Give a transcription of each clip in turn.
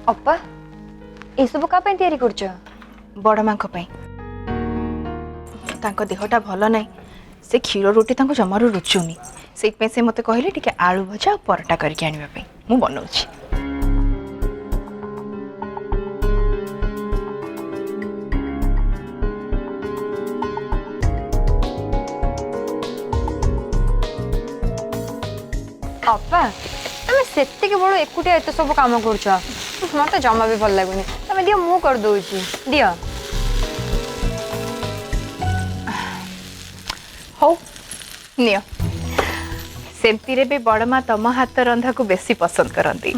अप्पा ये सब का तैयारी करछ? बड़ माँ देहटा भल ना से क्षीर रुटी जमार रुचुनी से मते कहले टिके आलू भजा और परोटा करके आने मु बनाऊँ। अप्पा तुम से बड़ एकुटिया एत सब कम कर मत जमा भी भल लगुनि तुम दियो मु कर दउची दियो। हो नियो सेमती रे भी बड़ माँ तम हाथ रंधा को बेसी पसंद करती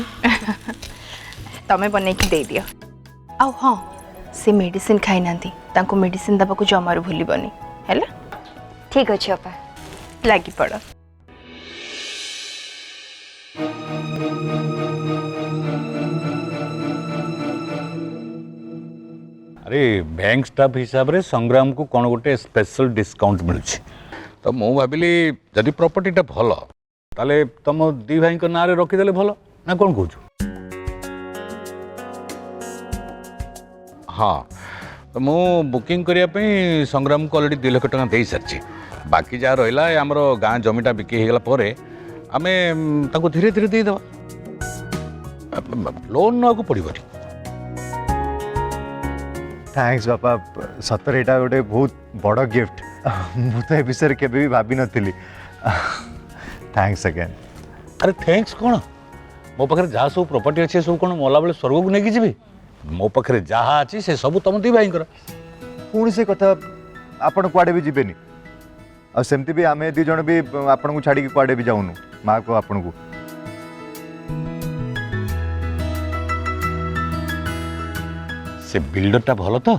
तमें बन के दे दियो। आ हाँ से मेडिसिन खाई ना मेडिसिन दबा को जमार भूलबनी है। ठीक अच्छे अप्पा लगी पड़। अरे बैंक स्टाफ हिसाब रे संग्राम को कौन गोटे स्पेशल डिस्काउंट मिलूँ तो मु भाविली जदि प्रॉपर्टीटा भल ताले तुम दी भाई ना रखीदे भल ना कौन कौच? हाँ तो मु बुकिंग करने संग्राम को ऑलरेडी 2 लाख टका दे सारी बाकी जहाँ रहा आमर गाँ जमीटा बिक्री होगा पर आम धीरे धीरे देदेवा लोन ना पड़ो। थैंक्स बापा सतर यहाँ गोटे बहुत बड़ गिफ्ट मुझे ए विषय केवे भी भाभी नी। Thanks again. अरे थैंक्स कौन मो पाखे जहाँ सब प्रॉपर्टी अच्छे सब कौन मला बेले स्वर्ग को लेकिन जी मो पाखे जहाँ अच्छी से सब तुम दी भाई पुणी से कथा आपण कुआडे भी जीवेनी आ सेमती भी आमे दी जण भी आपण को छाड़ी कुआडे भी जाऊनु माँ को आपण को। से बिल्डरटा भल तो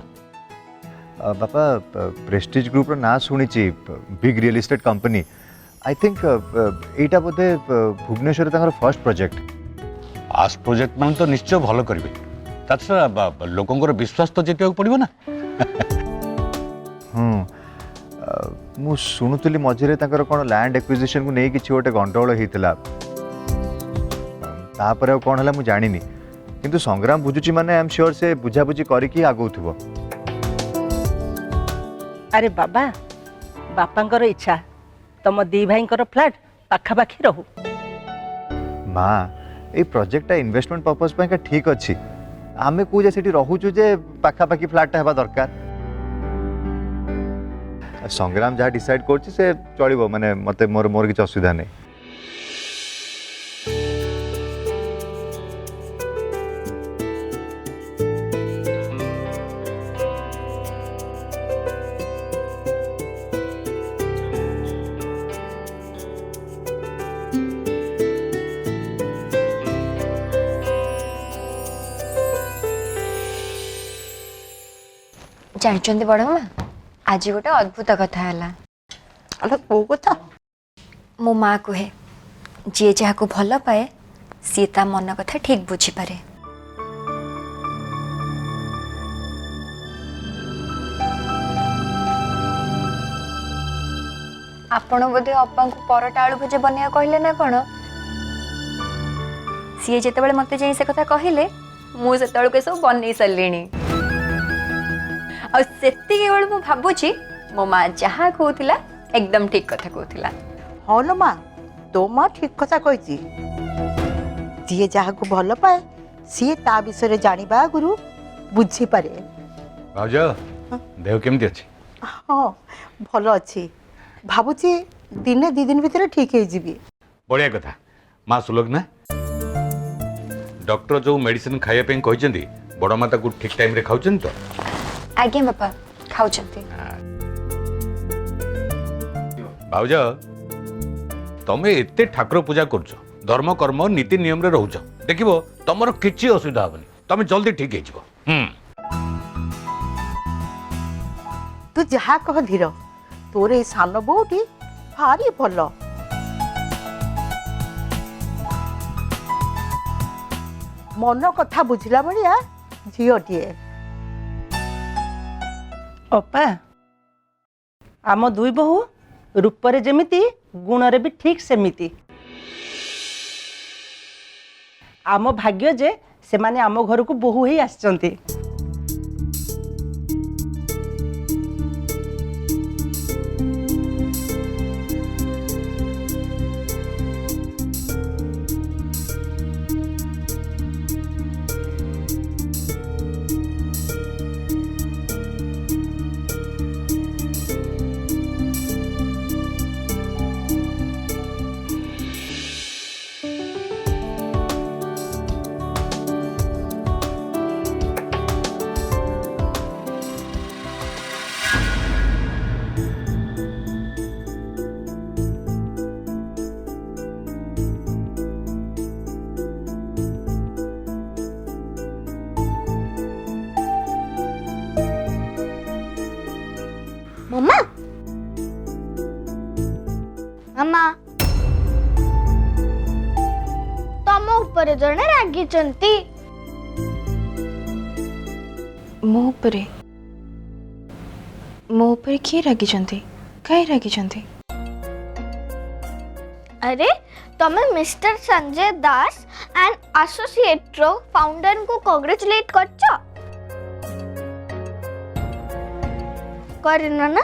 बापा प्रेस्टीज ग्रुप रो ना शुणी big real estate company I think एटा बोधे भुवनेश्वर तांकर फर्स्ट प्रोजेक्ट। फास्ट प्रोजेक्ट मान तो निश्चय भल करेंगे ताछड़ा लोकंर विश्वास तो जीत पड़ो ना। मु शुणुली मझे कौन लैंड एक्विजिशन को नहीं किसी गोटे गंडगोल होता तापर कौन है मुझे जानी किंतु संग्राम बुझुची माने आई एम श्योर से बुझाबुझी करके आगौथुव। अरे बाबा बापांकर इच्छा तम दी भाईंकर फ्लैट पाखापाखि रहू। माँ ये प्रोजेक्टा इन्वेस्टमेंट पर्पज पे ठीक अच्छी आमे को जे रोचु जे पाखापाखि फ्लैट हेबा दरकार संग्राम जहाँ डिसाइड कर चलो माने मते मोर मोर किसी असुविधा नहीं। जानते बड़ माँ आज गोटे अद्भुत कथा है। अरे को कथा? मो माँ कहे जी जहाँ को भल पाए सी ता मन कथा ठीक बुझीपारे। आपण बोधे अप्पा को परोटा आलू भजा बनया कहले ना कौन सी जिते मत जाई से कथा कहले मुझे सब बन सारे आती मु भावुची मो माँ जहाँ कहला एकदम ठीक कथा कहला। हाँ लो माँ तो माँ ठीक कथा कही जी जहाँ को भल पाए सी ता विषय जानिबा आगुरु बुझी पारे। भाउज देह केमती अच्छी? हाँ भल अच्छी भावुची दिने 2 दिन भितर ठीक है जीवी। बढ़िया कथा माँ सुलोचना डॉक्टर जो मेडिसिन खाया पे कहते बड़ माता को ठीक टाइम रे खाउछन तो? आज्ञा बापा खाउछंती। भाउज तमे एते ठाकुर पूजा करछ धर्म कर्म नीति नियम रे रहउछ देखिबो तमर किछि असुविधा हबनी तमे जल्दी ठीक हेजिबो। तू जहाँ कह धीर तोर ए सान बोटी भारी भल मन कथा बुझला भाया झीटीए। अपा आम 2 बहु रूपरे जेमिति गुणरे भी ठीक सेमिति। आम भाग्य जे से माने आम घर को बोहू ही आसचंती। मम्मा मम्मा तम ऊपर जने रागिचंती मो उपरे किए रागिचंती काहे रागिचंती? अरे तमे mister Sanjay Das and associate रो फाउंडर को कांग्रेचुलेट करछो करना ना?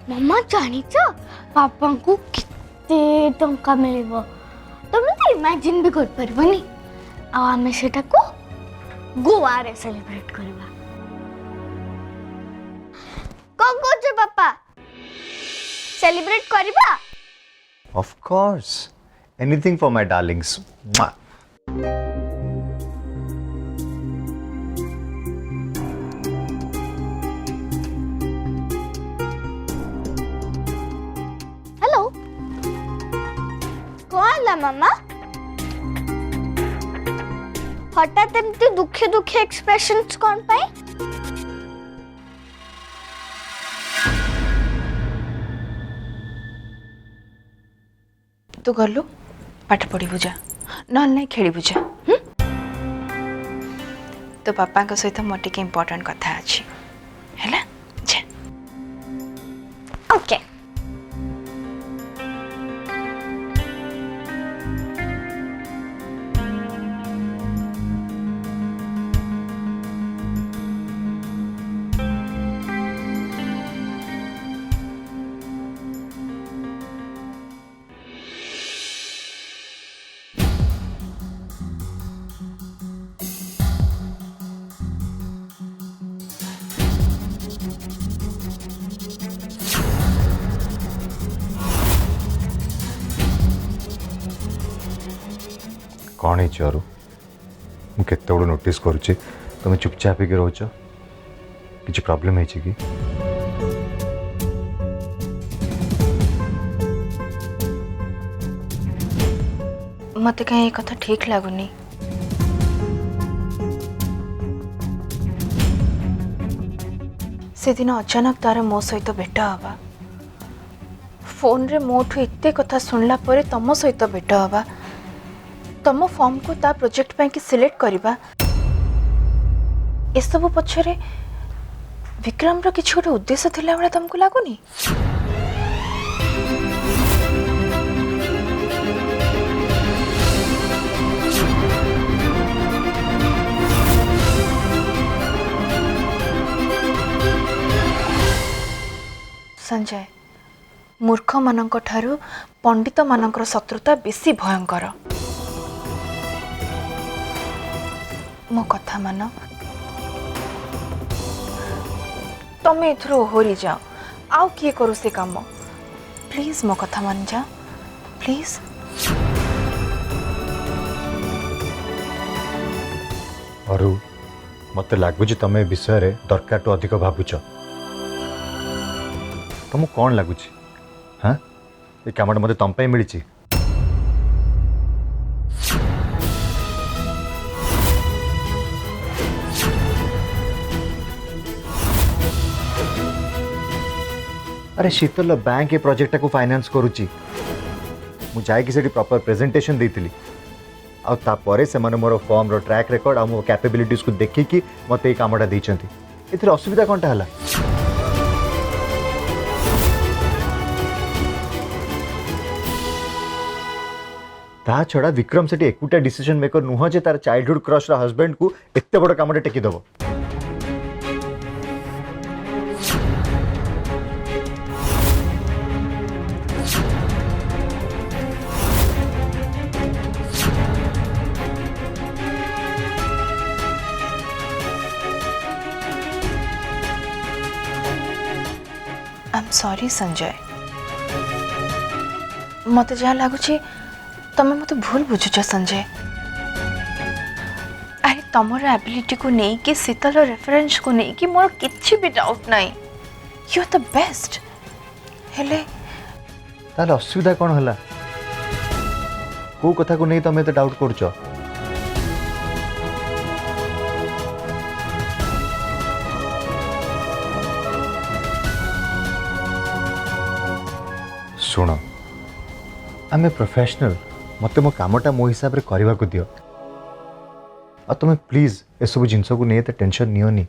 मम्मा जानिच पापा को कितने टंका मिलबो तुम तो इमेजिन भी कर परबनी आ हमें सेटा को गोवा रे सेलिब्रेट करबा को कोचे पापा सेलिब्रेट करबा of course anything for my Darling's. Hello कौन ला मामा हठात एमती दुखे दुखे एक्सप्रेशंस कौन पाए? तू गलु पाठ पढ़ी बुझा ना नहीं खेली बुझा तो पापा को सहित मोर टिके इम्पोर्टेंट कथा अछि हैला जा ओके कौन है अरु मु केते बड़ नोटिस करुच्ची तुम चुपचाप ही रोच किसी प्रॉब्लम है कि मत कहीं कथा ठीक लगुनि से दिन अचानक तार मो सहित भेट हवा फोन रे मोठू एते कथा सुनला परे तम सहित भेट हवा तम फॉर्म को ता प्रोजेक्ट पे कि सिलेक्ट करबा ए सब पछरे विक्रम रो किछ गोटे उद्देश्य थिला बडा तुमको लागुनी? संजय मूर्ख मानक ठारू पंडित मानकर शत्रुता बेसी भयंकर। मो कथा मान तमे एथरो ओहरी जाओ आउ किए करू से काम प्लीज मो कथा मान जा प्लीज। अरु मत लगुच तमे विषय रे दरकार तो अधिक भावुच तुमको कौन लगुच? हाँ ये कामटा मत तुम मिली अरे शीतल बैंक ए प्रोजेक्ट को फाइनेंस करुच्ची मु जाइकी से प्रॉपर प्रेजेंटेशन देती आपर से मोर फॉर्म रो ट्रैक रिकॉर्ड आ मो कैपेबिलिटीज को देखिकी मत ये कामटा देइछंती एथिर असुविधा कोनटा हला? ता छड़ा विक्रम सेठी एकुटा डिसीजन मेकर नुह जे तार चाइल्डहुड क्रश रा हस्बैंड को एत्ते बड़ कामटे टेकी दबो। आई एम सॉरी संजय, मत जहाँ लगुच तमें मत भूल बुझुच संजय। अरे तुमर एबिलिटी को नहीं कि शीतल रेफरेंस को नहीं कि मोर किछि भी डाउट नहीं, यू आर द बेस्ट। हेले ताले असुविधा कौन हला? को कथा को नहीं तमें तो डाउट करछ? शुण आम प्रोफेशनल, मत मो कामटा मो हिसाब रे करने को दियो। आ तुम प्लीज ए सब जिनस को नहीं तो टेंशन नियोनी।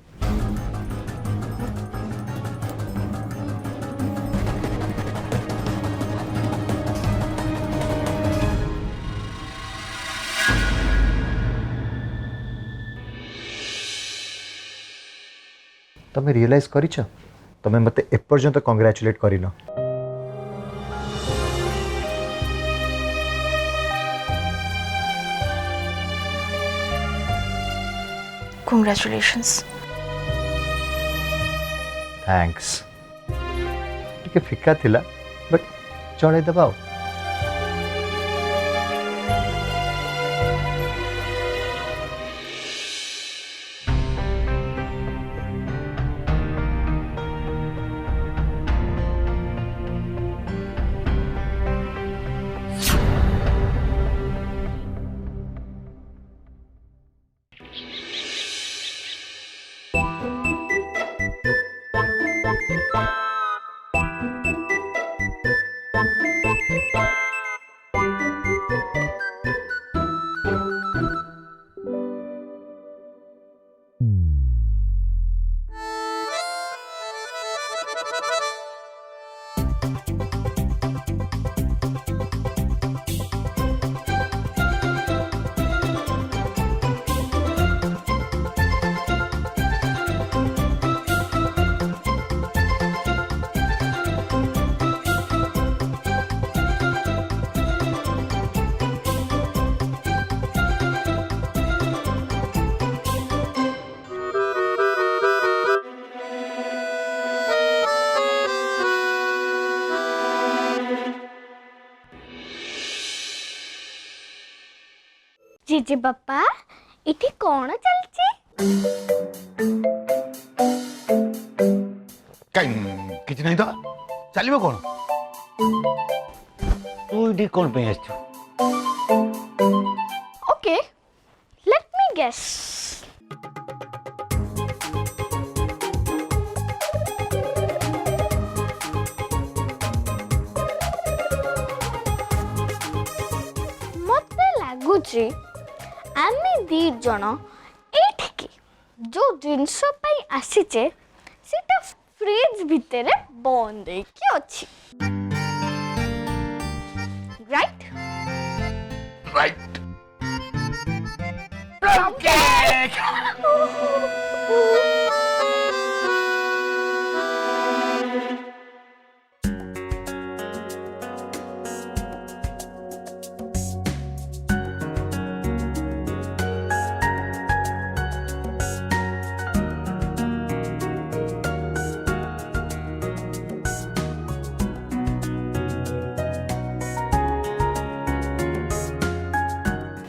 तुम रियलाइज करिछ तुम मते एपर्यंत कंग्रेचुलेट करिनो। Congratulations. थैंक्स। टिके फिका थिला बट चढ़े दबा। जीजे बापा इठी कौन चलची? किछ नहीं तो चलिबो कोन? तू इडी कोन पे आछू? Okay let me guess. मते लागुची आमे दी जण एठिकी जो जिनस पई आसीचे सेटा फ्रिज भितरे बंद ହେଇକି ଅଛି। Right right.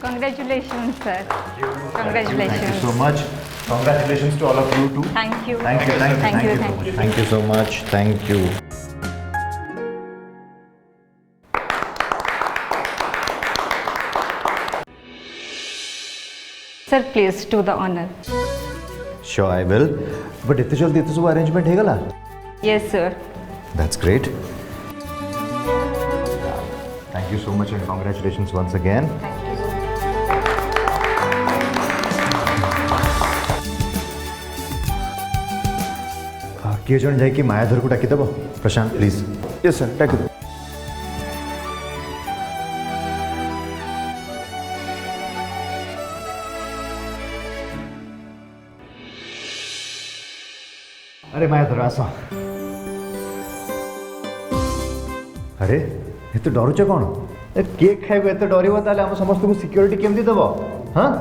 Congratulations, sir. Thank you Congratulations. so much. Congratulations to all of you too. Thank you. Thank you. Thank you. so Thank much. you. Thank you so much. Thank you. Sir, please do the honor. Sure, I will. But इतने जल्दी इतने सब arrangement है गला? Yes, sir. That's great. Thank you so much and congratulations once again. Thank you. किए जन जाइए मायाधर को डाकिदेव। प्रशांत प्लीज। यस सर डाक दो। अरे माया धर आस अरे एत डरुच कौन केक खाइबे एत डरब ताले हम समस्त को सिक्योरिटी केमती देव हाँ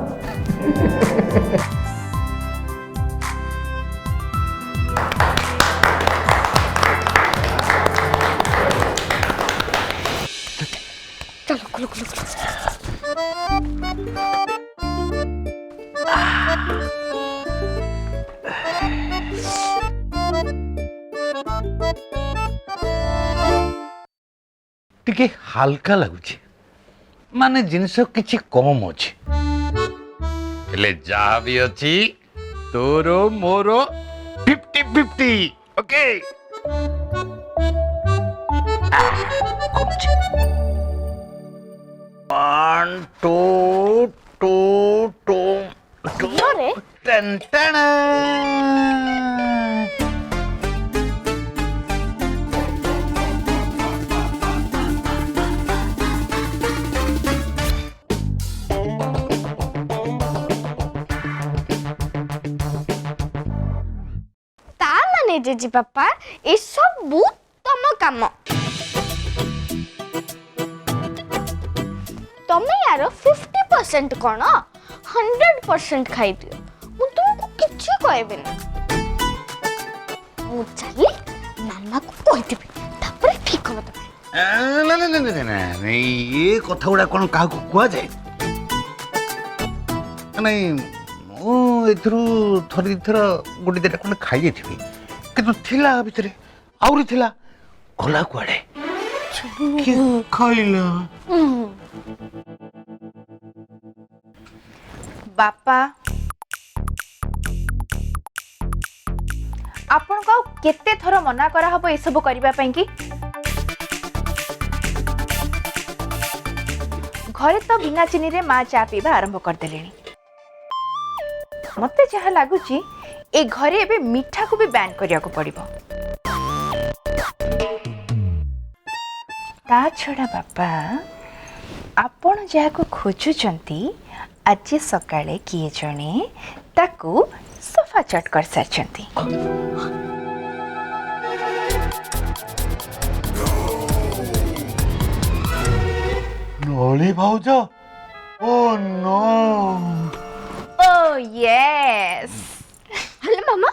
चलो खुलो खुलो खुलो टिके हल्का लगुच माने जिनस किछि कम अछि हेले जहाँ भी अछि तोरो मोरो 50-50 okay one two two two two रे टन टन ता माने जेजी पापा ए सब तम काम तमे यार 50% कौन 100% खाई दियो मु तुमको किछि कहबेनी मु चली नाना को कहि देबे तापर ठीक हो तमे ना ये कथा गुड़ा कौन क्या कुआ जाए नहीं मु एथरू थरी थर गोटे दिटा कौन खाई जाइथिबी किंतु थिला भितरे आउरी थिला गला कुआडे कि खाइला बापा आपण को केते थर मना करा हबो ए सब करबा पई की घरे तो बिना चीनी रे माँ चा पीवा आरंभ कर देलेनी मते जहा लागुची ए घरे एबे मीठा को भी बैन करिया को पड़िबो ता छड़ा बापा आपण जहा को खोजुचंती आज सकाळे किए जणे ताकू सफा चट कर सारचंती नोली भाउज ओ नो ओ यस हेले मामा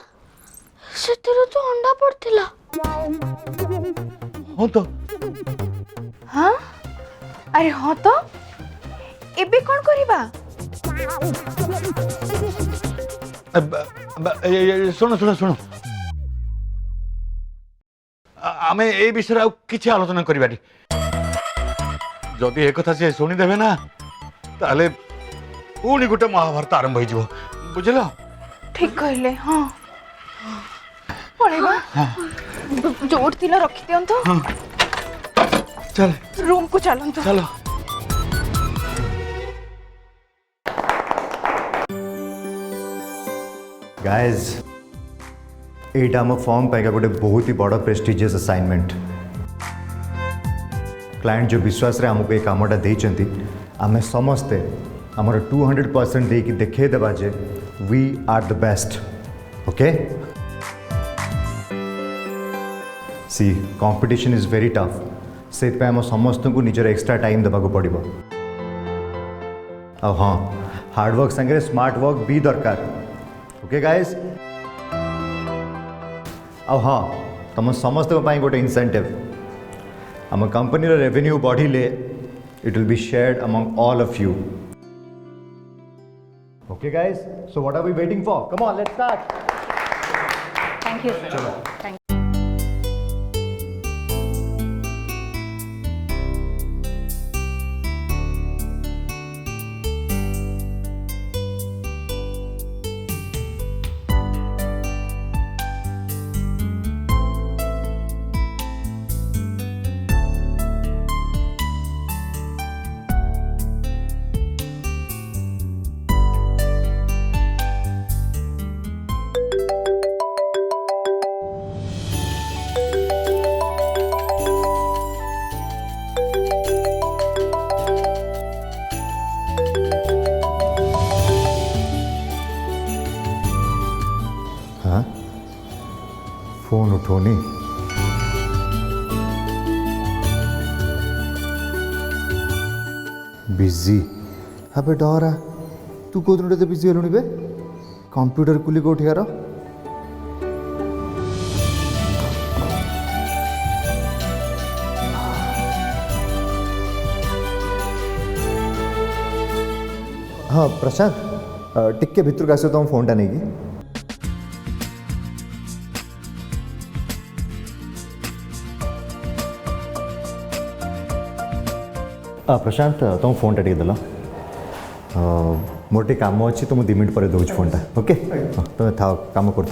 सेतिर तो अंडा पड़थिला हो तो हाँ अरे हाँ तो एबे कौन करिबा शुण शुण शुण आमे ए विषय किसी आलोचना करिबानी जदि एक कथा से शुणिदेवे ना ताले पुणी गोटे महाभारत आरंभ हो बुझल ठीक कहले हाँ पड़ेगा जोर तिला रखी दियंतो चल रूम को चलंतो चलो गाइज एटा आम फॉर्म पाइका गोटे बहुत ही बड़ प्रेस्टिजियस असाइनमेंट क्लाइंट जो विश्वास रे हमको ये कामटा देइचंती आमे समस्ते हमर 200% देकी देखे देबा जे we are the best okay see competition is very tough से आम समस्त को निजर एक्स्ट्रा टाइम देबा को पड़िबो अब हाँ हार्डवर्क संगे स्मार्ट वर्क भी दरकार ओके गाइज अब हाँ तुम समस्त गोटे इंसेंटिव आम कंपनी रेवेन्यू बढ़िले it will be shared among all of you okay guys so what are we waiting for come on let's start thank you sir thank phone उठोनी बिजी अबे डरा तू को दिन बिजी हेलुनी बे कंप्यूटर कुली को उठियार हाँ प्रशांत टिके भितर को आस तुम फोनटा नहीं कि प्रशांत तुम फोनटा टे देल मोर टे काम अच्छी तो मुझे 2 मिनट पर दूँ फोनटा ओके तुम्हें था काम कर